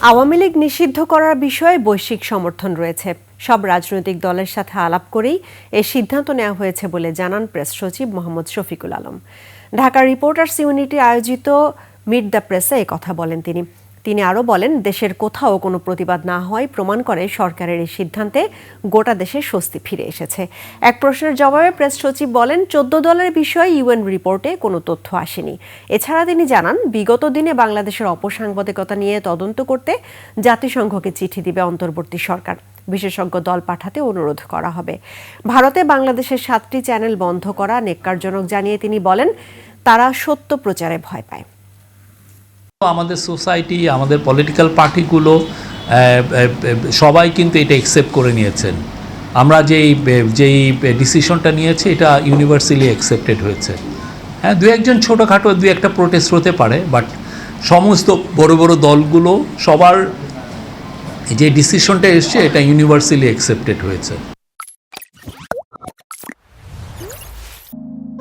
আওয়ামী লীগ নিষিদ্ধ করার বিষয়ে বৈশ্বিক সমর্থন রয়েছে। সব রাজনৈতিক দলের সাথে আলাপ করেই এই সিদ্ধান্ত নেওয়া হয়েছে বলে জানান প্রেস সচিব মোহাম্মদ শফিকুল আলম। ঢাকা রিপোর্টার্স ইউনিটি আয়োজিত মিট দ্য প্রেসে কথা বলেন তিনি আরও বলেন, দেশের কোথাও কোনো প্রতিবাদ না হওয়াই প্রমাণ করে সরকারের এই সিদ্ধান্তে গোটা দেশে স্বস্তি ফিরে এসেছে। এক প্রশ্নের জবাবে প্রেস সচিব বলেন, 14 দলের বিষয়ে ইউএন রিপোর্টে কোনো তথ্য আসেনি। এছাড়া তিনি জানান, বিগত দিনে বাংলাদেশের অপসাংবাদিকতা নিয়ে তদন্ত করতে জাতিসংঘকে চিঠি দিবে অন্তর্বর্তী সরকার। বিশেষজ্ঞ দল পাঠাতে অনুরোধ করা হবে। ভারতে বাংলাদেশের 7টি চ্যানেল বন্ধ করা নেক্কারজনক জানিয়ে তিনি বলেন, তারা সত্য প্রচারে ভয় পায়। আমাদের সোসাইটি, আমাদের পলিটিক্যাল পার্টিগুলো সবাই কিন্তু এটা অ্যাকসেপ্ট করে নিয়েছেন। আমরা যেই ডিসিশনটা নিয়েছি এটা ইউনিভার্সালি অ্যাকসেপ্টেড হয়েছে। হ্যাঁ, দু একজন ছোটোখাটো দু একটা প্রোটেস্ট হতে পারে, বাট সমস্ত বড় বড় দলগুলো সবার যে ডিসিশনটা এসছে এটা ইউনিভার্সালি অ্যাকসেপ্টেড হয়েছে।